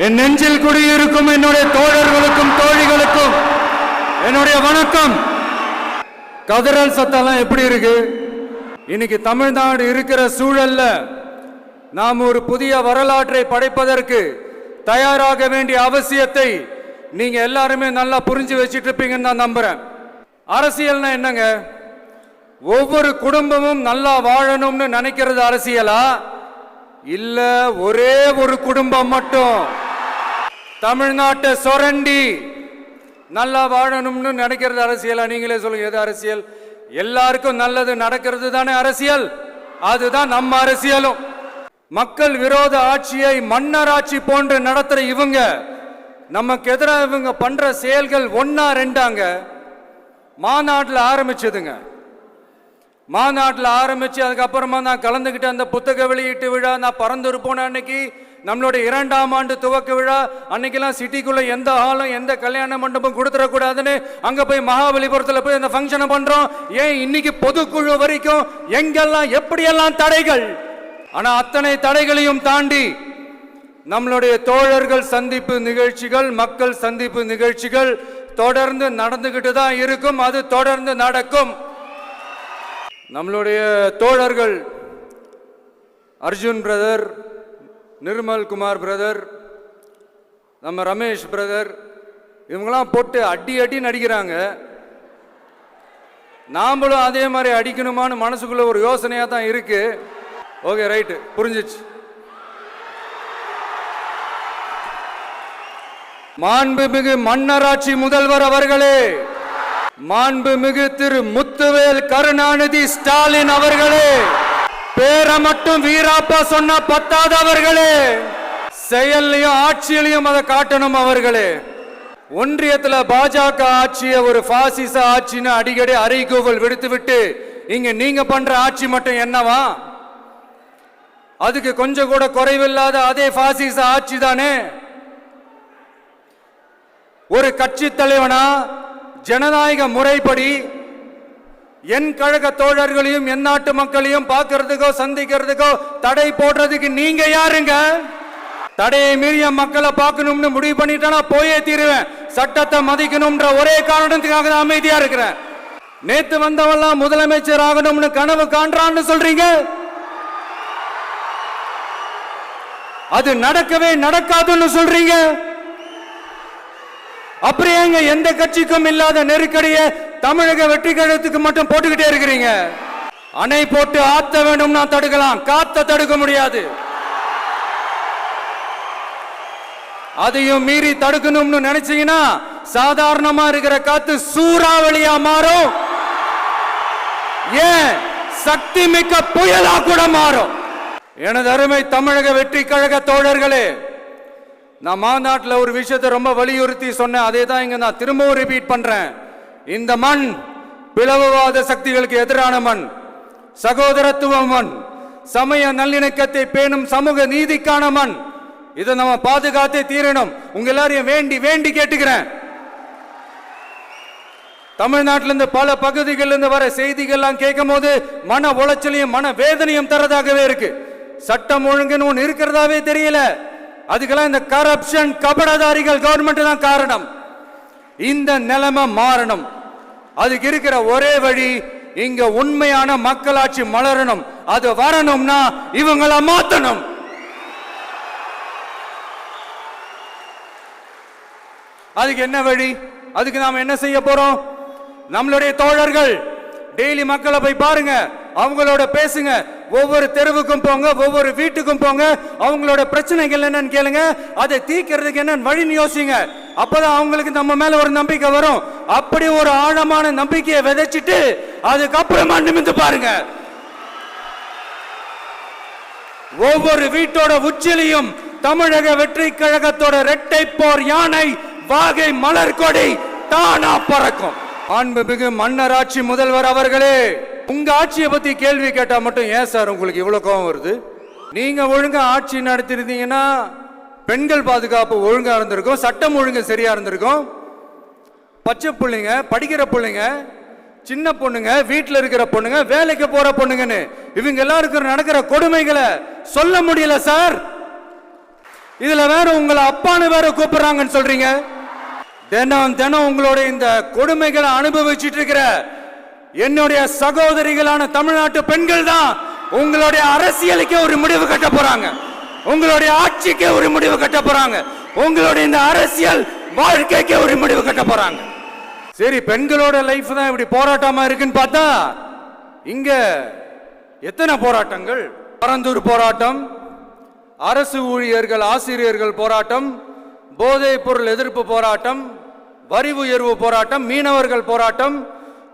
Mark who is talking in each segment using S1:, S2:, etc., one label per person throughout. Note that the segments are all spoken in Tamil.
S1: என் நெஞ்சில் குடியிருக்கும் என்னுடைய தோழர்களுக்கும் தோழிகளுக்கும் என்னுடைய வணக்கம். கதறல் சத்தம்லாம் எப்படி இருக்கு? இன்னைக்கு தமிழ்நாடு இருக்கிற சூழல்ல நாம் ஒரு புதிய வரலாற்றை படைப்பதற்கு தயாராக வேண்டிய அவசியத்தை நீங்க எல்லாருமே நல்லா புரிஞ்சு வச்சிட்டு இருப்பீங்கன்னு நான் நம்புறேன். அரசியல்னா என்னங்க? ஒவ்வொரு குடும்பமும் நல்லா வாழணும்னு நினைக்கிறது அரசியலா? இல்ல ஒரே ஒரு குடும்பம் மட்டும் தமிழ்நாட்டை சொரண்டி நல்லா வாழணும்னு நினைக்கிறது அரசியலா? நீங்களே சொல்லுங்க, எது அரசியல்? எல்லாருக்கும் நல்லது நடக்கிறது தானே அரசியல். அதுதான் நம்ம அரசியலும். மக்கள் விரோத ஆட்சியை மன்னர் ஆட்சி போன்று நடத்துற இவங்க நமக்கு எதிராக இவங்க பண்ற செயல்கள் ஒன்னா ரெண்டாங்க. மாநாட்டில் ஆரம்பிச்சதுங்க. மாநாட்டில் ஆரம்பிச்சு அதுக்கப்புறமா நான் கலந்துக்கிட்ட அந்த புத்தக வெளியீட்டு விழா, நான் பறந்துரு போன அன்னைக்கு நம்மளுடைய 2ஆம் ஆண்டு துவக்க விழா அன்னைக்கெல்லாம் சிட்டிக்குள்ள எந்த ஹாலும் எந்த கல்யாண மண்டபம் கொடுத்துடக்கூடாதுன்னு அங்க போய் மகாபலிபுரத்தில் போய் அந்த ஃபங்க்ஷனை பண்றோம். ஏன் இன்னைக்கு பொதுக்குழு வரைக்கும் எங்கெல்லாம் எப்படியெல்லாம் தடைகள். ஆனா அத்தனை தடைகளையும் தாண்டி நம்மளுடைய தோழர்கள் சந்திப்பு நிகழ்ச்சிகள், மக்கள் சந்திப்பு நிகழ்ச்சிகள் தொடர்ந்து நடந்துகிட்டு தான் இருக்கும். அது தொடர்ந்து நடக்கும். நம்மளுடைய தோழர்கள் அர்ஜுன் பிரதர், நிர்மல் குமார் பிரதர், நம்ம ரமேஷ் பிரதர், இவங்கெல்லாம் போட்டு அடி அடி நடிக்கிறாங்க. நாமளும் அதே மாதிரி அடிக்கணுமான்னு மனசுக்குள்ள ஒரு யோசனையா தான் இருக்கு. ஓகே, ரைட்டு, புரிஞ்சிச்சு. மாண்புமிகு மன்னராட்சி முதல்வர் அவர்களே, மாண்புமிகு திரு முத்துவேல் கருணாநிதி ஸ்டாலின் அவர்களே, பேரை மட்டும் வீராப்பா சொன்ன பத்தாதவர்களே, செயல்லையும் ஆட்சியிலையும் அதை காட்டணும் அவர்களே. ஒன்றியத்துல பாஜக ஆட்சியை ஒரு பாசிச ஆட்சின்னு அடிக்கடி அறைகூவல் விடுத்து விட்டு இங்க நீங்க பண்ற ஆட்சி மட்டும் என்னவா? அதுக்கு கொஞ்சம் கூட குறைவில்லாத அதே பாசிச ஆட்சி தானே. ஒரு கட்சி தலைவனா ஜனநாயக முறைப்படி என் கழக தோழர்களையும் என் நாட்டு மக்களையும் பார்க்கறதுக்கோ சந்திக்கிறதுக்கோ தடை போடுறதுக்கு நீங்க யாருங்க? தடையை மீறிய மக்களை பார்க்கணும்னு முடிவு பண்ணிட்டா போயே தீருவேன். சட்டத்தை மதிக்கணும்ன்ற ஒரே காரணத்துக்காக தான் அமைதியா இருக்கிறேன். நேத்து வந்தவெல்லாம் முதலமைச்சர் ஆகணும்னு கனவு காண்றான்னு சொல்றீங்க. அது நடக்கவே நடக்காதுன்னு சொல்றீங்க. அப்படியேங்க எந்த கட்சிக்கும் இல்லாத நெருக்கடியை தமிழக வெற்றி கழகத்துக்கு மட்டும் போட்டுக்கிட்டே இருக்கிறீங்க. அணை போட்டு ஆத்த வேணும்னா தடுக்கலாம், காத்த தடுக்க முடியாது. அதையும் மீறி தடுக்கணும்னு நினைச்சீங்கன்னா சாதாரணமா இருக்கிற காத்து சூறாவளியா மாறும். ஏன் சக்தி மிக்க புயலா கூட மாறும். எனது அருமை தமிழக வெற்றி கழக தோழர்களே, நான் மாநாட்டில் ஒரு விஷயத்தை ரொம்ப வலியுறுத்தி சொன்னேன். அதே தான் இங்க நான் திரும்பவும் ரிப்பீட் பண்றேன். இந்த மண் பிளவுவாத சக்திகளுக்கு எதிரான மண், சகோதரத்துவ மண், சமய நல்லிணக்கத்தை பேணும் சமூக நீதிக்கான மண். இதை நம்ம பாதுகாத்தே தீரணும். உங்க எல்லாரையும் வேண்டி வேண்டி கேட்டுக்கிறேன். தமிழ்நாட்டிலிருந்து பல பகுதிகளிலிருந்து வர செய்திகள்லாம் கேட்கும் போது மன உளைச்சலையும் மன வேதனையும் தரதாகவே இருக்கு. சட்டம் ஒழுங்குன்னு ஒன்று இருக்கிறதாவே தெரியல. அதுக்கெல்லாம் இந்த கரப்ஷன் கபடதாரிகள் கவர்மெண்ட் தான் காரணம். இந்த நிலைமை மாறணும். அதுக்கு இருக்கிற ஒரே வழி, இங்க உண்மையான மக்களாட்சி மலரணும். அது வரணும்னா இவங்களை மாத்தணும். அதுக்கு என்ன வழி? அதுக்கு நாம என்ன செய்ய போறோம்? நம்மளுடைய தோழர்கள் டெய்லி மக்களை போய் பாருங்க, அவங்களோட பேசுங்க, ஒவ்வொரு தெருவுக்கும் போங்க, ஒவ்வொரு வீட்டுக்கும் போங்க, அவங்களோட பிரச்சனைகள் என்னன்னு கேளுங்க, அதை தீர்க்கிறதுக்கு என்ன வழின்னு யோசிங்க. அப்பதான் அவங்களுக்கு நம்ம மேல ஒரு நம்பிக்கை வரும். அப்படி ஒரு ஆழமான நம்பிக்கையை விதைச்சிட்டு அதுக்கப்புறமா நிமிந்து பாருங்க. ஒவ்வொரு வீட்டோட உச்சிலையும் தமிழக வெற்றி கழகத்தோட இரட்டை போர் யானை வாகை மலர் கொடி தானா பறக்கும். மாண்புமிகு மன்னராட்சி முதல்வர் அவர்களே, உங்க ஆட்சியை பத்தி கேள்வி கேட்டா மட்டும் ஏன் சார் உங்களுக்கு இவ்வளவு கோபம் வருது? நீங்க ஒழுங்கா ஆட்சி நடத்திருந்தீங்கன்னா பெண்கள் பாதுகாப்பு ஒழுங்கா இருந்திருக்கும், சட்டம் ஒழுங்கு சரியா இருந்திருக்கும். பச்சை பிள்ளைங்க, படிக்கிற பிள்ளைங்க, சின்ன பொண்ணுங்க, வீட்டில் இருக்கிற பொண்ணுங்க, வேலைக்கு போற பொண்ணுங்கன்னு இவங்க எல்லாருக்கும் நடக்கிற கொடுமைகளை சொல்ல முடியல சார். இதுல வேற உங்களை அப்பான்னு வேற கூப்பிடுறாங்கன்னு சொல்றீங்க. தினம் தினம் உங்களுடைய இந்த கொடுமைகளை அனுபவிச்சுட்டு இருக்கிற என்னுடைய சகோதரிகளான தமிழ்நாட்டு பெண்கள் தான் உங்களுடைய அரசியலுக்கு ஒரு முடிவு கட்ட போறாங்க, உங்களுடைய ஆட்சிக்கு ஒரு முடிவு கட்ட போறாங்க, உங்களுடைய இந்த அரசியல் வாழ்க்கைக்கு ஒரு முடிவு கட்ட போறாங்க. சரி, பெண்களோட லைஃப் தான் இப்படி போராட்டமா இருக்குன்னு பார்த்தா இங்க எத்தனை போராட்டங்கள்? பரந்தூர் போராட்டம், அரசு ஊழியர்கள் ஆசிரியர்கள் போராட்டம், போதைப் பொருள் எதிர்ப்பு போராட்டம், வரி உயர்வு போராட்டம், மீனவர்கள் போராட்டம்,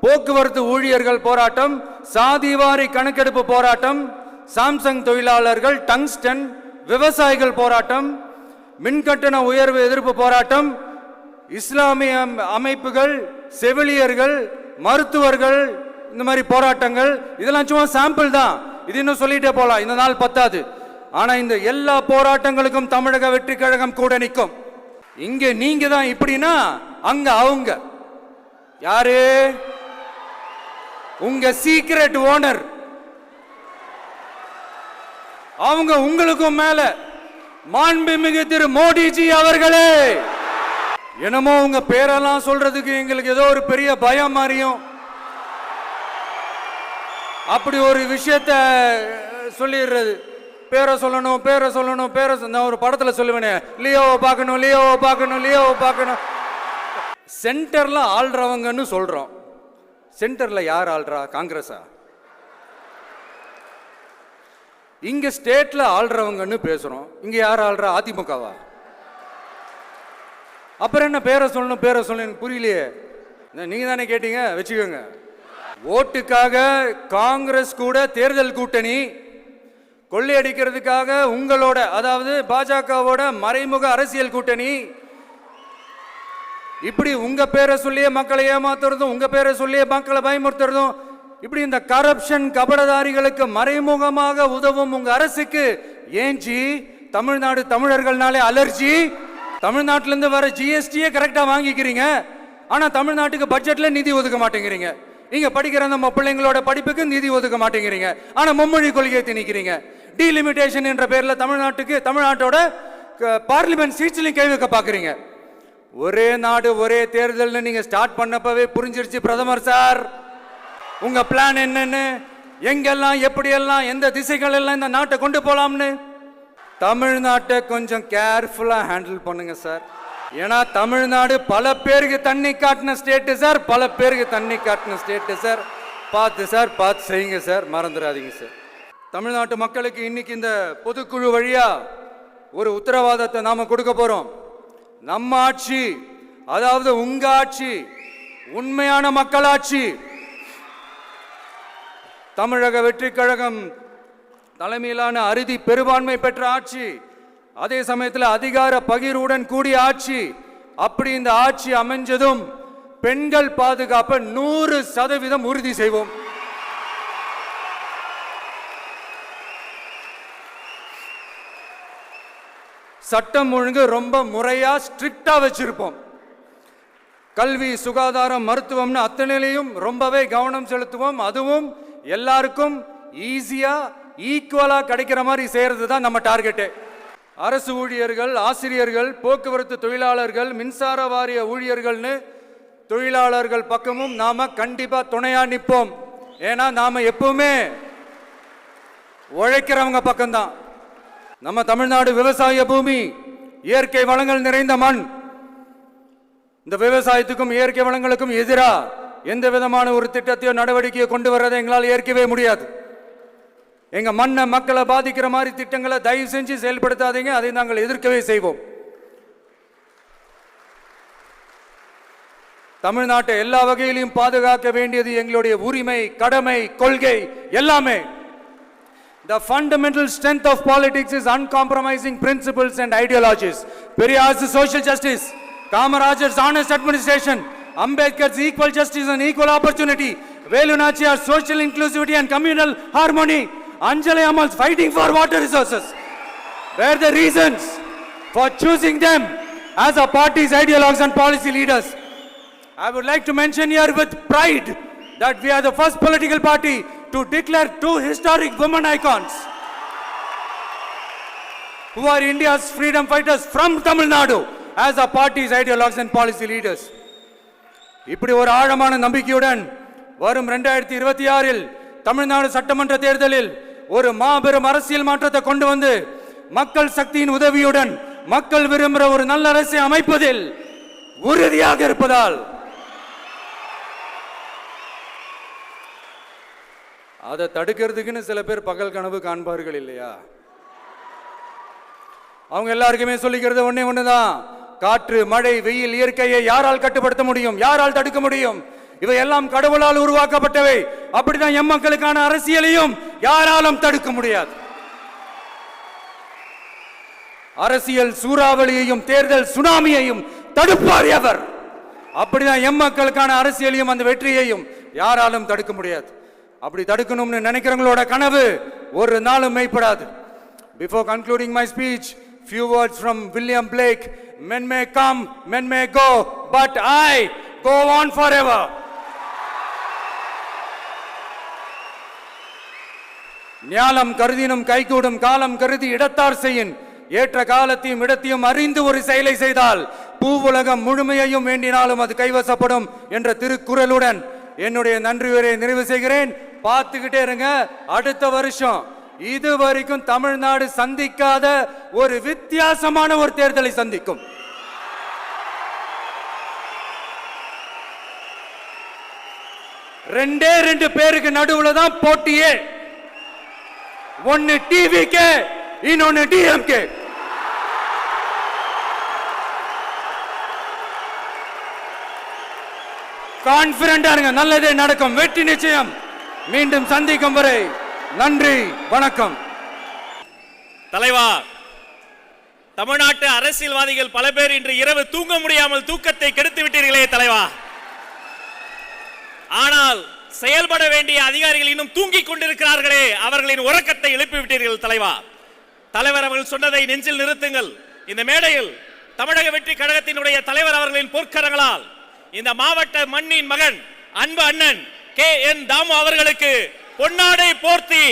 S1: போக்குவரத்து ஊழியர்கள் போராட்டம், சாதிவாரி கணக்கெடுப்பு போராட்டம், சாம்சங் தொழிலாளர்கள், டங்ஸ்டன், விவசாயிகள் போராட்டம், மின்கட்டண உயர்வு எதிர்ப்பு போராட்டம், இஸ்லாமிய அமைப்புகள், செவிலியர்கள், மருத்துவர்கள், இந்த மாதிரி போராட்டங்கள். இதெல்லாம் சும்மா சாம்பிள் தான். இது இன்னும் சொல்லிட்டே போலாம், இந்த நாள் பத்தாது. ஆனா இந்த எல்லா போராட்டங்களுக்கும் தமிழக வெற்றி கழகம் கூட நிற்கும். இங்க நீங்க தான் இப்படின்னா அங்க அவங்க யாரு? உங்க சீக்ரெட் ஓனர். அவங்க உங்களுக்கும் மேல மாண்புமிகு திரு மோடிஜி அவர்களே. என்னமோ உங்க பேரெல்லாம் சொல்றதுக்கு எங்களுக்கு ஏதோ ஒரு பெரிய பயம் மாறியும் அப்படி ஒரு விஷயத்த சொல்லிடுறது. பேரை சொல்லணும், பேரை சொல்லணும், பேரை. நான் ஒரு படத்துல சொல்லுவேனே, லியோவை பார்க்கணும், லியோவை பார்க்கணும், லியோவை பார்க்கணும். சென்டர்ல ஆள்றவங்கன்னு சொல்றோம். சென்டர்ல யார் ஆள்றா? காங்கிரஸா? இங்க ஸ்டேட்ல ஆள்றவங்கன்னு பேசுறோம். இங்க யார் ஆள்றா? அதிமுகவா? அப்புறம் என்ன பேரை சொல்லணும், பேரை சொல்லணும்? புரியலையே. நீங்க தானே கேட்டீங்க, வச்சுக்கோங்க. ஓட்டுக்காக காங்கிரஸ் கூட தேர்தல் கூட்டணி, கொள்ளையடிக்கிறதுக்காக உங்களோட, அதாவது பாஜகவோட மறைமுக அரசியல் கூட்டணி. இப்படி உங்க பேரை சொல்லியே மக்களை ஏமாத்துறதும், உங்க பேரை சொல்லியே மக்களை பயமுறுத்துறதும், இப்படி இந்த கரப்ஷன் கபடதாரிகளுக்கு மறைமுகமாக உதவும் உங்க அரசுக்கு ஏஞ்சி தமிழ்நாடு தமிழர்கள்னாலே அலர்ஜி. தமிழ்நாட்டில இருந்து வர ஜிஎஸ்டியே கரெக்டா வாங்கிக்கிறீங்க, ஆனா தமிழ்நாட்டுக்கு பட்ஜெட்ல நிதி ஒதுக்க மாட்டேங்கிறீங்க. நீங்க படிக்கிற நம்ம பிள்ளைங்களோட படிப்புக்கு நிதி ஒதுக்க மாட்டேங்கிறீங்க, ஆனா மும்மொழி கொள்கையை திணிக்கிறீங்க. டீலிமிட்டேஷன் என்ற பேர்ல தமிழ்நாட்டோட பார்லிமெண்ட் சீட்ஸ்லையும் கை வைக்க பாக்குறீங்க. ஒரே நாடு ஒரே தேர்தல் நீங்க ஸ்டார்ட் பண்ணப்பவே புரிஞ்சிருச்சு பிரதமர் சார் உங்க பிளான் என்னன்னு, எங்கெல்லாம் எப்படியெல்லாம் எந்த திசைகள் எல்லாம் இந்த நாட்டை கொண்டு போலாம்னு. தமிழ்நாட்டை கொஞ்சம் கேர்ஃபுல்லா ஹேண்டில் பண்ணுங்க சார். ஏன்னா தமிழ்நாடு பல பேருக்கு தண்ணி காட்டின ஸ்டேட் சார், பல பேருக்கு தண்ணி காட்டின ஸ்டேட் சார். பார்த்து சார், பார்த்து செய்யுங்க சார், மறந்துடாதீங்க சார். தமிழ்நாட்டு மக்களுக்கு இன்னைக்கு இந்த பொதுக்குழு வழியா ஒரு உத்தரவாதத்தை நாம கொடுக்க போறோம். நம்ம ஆட்சி, அதாவது உங்க ஆட்சி, உண்மையான மக்களாட்சி, தமிழக வெற்றி கழகம் தலைமையிலான அறுதி பெரும்பான்மை பெற்ற ஆட்சி, அதே சமயத்தில் அதிகார பகிர்வுடன் கூடிய ஆட்சி. அப்படி இந்த ஆட்சி அமைஞ்சதும் பெண்கள் பாதுகாப்பை 100% உறுதி செய்வோம். சட்டம் ஒழுங்கு ரொம்ப முறையா ஸ்ட்ரிக்டா வச்சிருப்போம். கல்வி, சுகாதாரம், மருத்துவம்னு அத்தனையிலையும் ரொம்பவே கவனம் செலுத்துவோம். அதுவும் எல்லாருக்கும் ஈஸியா ஈக்குவலா கிடைக்கிற மாதிரி செய்யறது தான் நம்ம டார்கெட்டு. அரசு ஊழியர்கள், ஆசிரியர்கள், போக்குவரத்து தொழிலாளர்கள், மின்சார வாரிய ஊழியர்கள்னு தொழிலாளர்கள் பக்கமும் நாம கண்டிப்பா துணையா நிற்போம். ஏன்னா நாம எப்பவுமே உழைக்கிறவங்க பக்கம்தான். நம்ம தமிழ்நாடு விவசாய பூமி, இயற்கை வளங்கள் நிறைந்த மண். இந்த விவசாயத்துக்கும் இயற்கை வளங்களுக்கும் எதிரா எந்த விதமான ஒரு திட்டத்தையோ நடவடிக்கையோ கொண்டு வர்றதை எங்களால் ஏற்கவே முடியாது. எங்க மண்ணை மக்களை பாதிக்கிற மாதிரி திட்டங்களை தயவு செஞ்சு செயல்படுத்தாதீங்க, அதை நாங்கள் எதிர்க்கவே செய்வோம். தமிழ்நாட்டை எல்லா வகையிலும் பாதுகாக்க வேண்டியது எங்களுடைய உரிமை, கடமை, கொள்கை எல்லாமே. The fundamental strength of politics is uncompromising principles and ideologies. Periyar's social justice, Kamarajar's honest administration, Ambedkar's equal justice and equal opportunity, Velu Nachiyar's social inclusivity and communal harmony, Anjali Ammal's fighting for water resources were the reasons for choosing them as our party's ideologues and policy leaders. I would like to mention here with pride that we are the first political party to declare 2 historic women icons. who are India's freedom fighters from Tamil Nadu as our party's ideologues and policy leaders. இப்படி ஒரு ஆழமான நம்பிக்கையுடன் வரும் 2026இல் தமிழ்நாடு சட்டமன்ற தேர்தலில் ஒரு மாபெரும் அரசியல் மாற்றத்தை கொண்டு வந்து மக்கள் சக்தியின் உதவியுடன் மக்கள் விரும்புகிற ஒரு நல்ல அரசை அமைப்பதில் உறுதியாக இருப்பதால் அதை தடுக்கிறதுக்குன்னு சில பேர் பகல் கனவு காண்பார்கள் இல்லையா? அவங்க எல்லாருக்குமே சொல்லிக்கிறது ஒண்ணுதான், காற்று மழை வெயில் இயற்கையை யாரால் கட்டுப்படுத்த முடியும், யாரால் தடுக்க முடியும்? இவை எல்லாம் கடவுளால் உருவாக்கப்பட்டவை. அப்படிதான் எம் மக்களுக்கான அரசியலையும் யாராலும் தடுக்க முடியாது. அரசியல் சூறாவளியையும் தேர்தல் சுனாமியையும் தடுப்பார் எவர். அப்படிதான் எம் மக்களுக்கான அரசியலையும் அந்த வெற்றியையும் யாராலும் தடுக்க முடியாது. அப்படி தடுக்கணும்னு நினைக்கிறவங்களோட கனவு ஒரு நாளும் மெய்ப்படாது. Before concluding my speech, few words from William Blake. Men may come, men may go, but I go on forever. ஞாலம் கருதினும் கைகூடும் காலம் கருதி இடத்தார் செய்யின். ஏற்ற காலத்தையும் இடத்தையும் அறிந்து ஒரு செயலை செய்தால் பூவுலகம் முழுமையையும் வேண்டினாலும் அது கைவசப்படும் என்ற திருக்குறளுடன் என்னுடைய நன்றி உரையை நிறைவு செய்கிறேன். பார்த்துக்கிட்டே இருங்க, அடுத்த வருஷம் இதுவரைக்கும் தமிழ்நாடு சந்திக்காத ஒரு வித்தியாசமான ஒரு தேர்தலை சந்திக்கும். ரெண்டு பேருக்கு நடுவுல தான் போட்டியே. ஒன்னு டிவிகே, இன்னொன்னு டிஎம்கே. கான்பிடண்டா இருங்க, நல்லதே நடக்கும், வெற்றி நிச்சயம். மீண்டும் சந்திக்கும் வரை நன்றி, வணக்கம்.
S2: தலைவா, தமிழ்நாட்டு அரசியல்வாதிகள் பல பேர் இன்று இரவு தூங்க முடியாமல் தூக்கத்தை கெடுத்து விட்டீர்களே தலைவா. ஆனால் செயல்பட வேண்டிய அதிகாரிகள் இன்னும் தூங்கிக் கொண்டிருக்கிறார்களே, அவர்களின் உறக்கத்தை எழுப்பி விட்டீர்கள் தலைவா. தலைவர் அவர்கள் சொன்னதை நெஞ்சில் நிறுத்துங்கள். இந்த மேடையில் தமிழக வெற்றி கழகத்தினுடைய தலைவர் அவர்களின் பொற்கரங்களால் இந்த மாவட்ட மண்ணின் மகன் அன்பு அண்ணன் KN தாமு அவர்களுக்கு பொன்னாடை போர்த்தி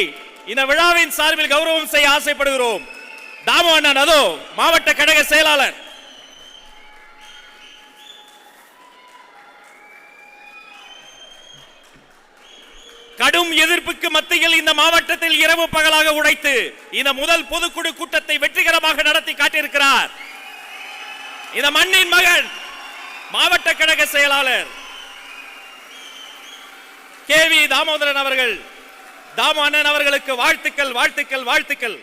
S2: இந்த விழாவின் சார்பில் கௌரவம் செய்ய ஆசைப்படுகிறோம். தாமு அண்ணன் அதோ மாவட்ட கழக செயலாளர். கடும் எதிர்ப்புக்கு மத்தியில் இந்த மாவட்டத்தில் இரவு பகலாக உழைத்து இந்த முதல் பொதுக்குழு கூட்டத்தை வெற்றிகரமாக நடத்தி காட்டியிருக்கிறார் இந்த மண்ணின் மகன் மாவட்ட கழக செயலாளர் KV தாமோதரன் அவர்கள். தாமு அண்ணன் அவர்களுக்கு வாழ்த்துக்கள், வாழ்த்துக்கள், வாழ்த்துக்கள்.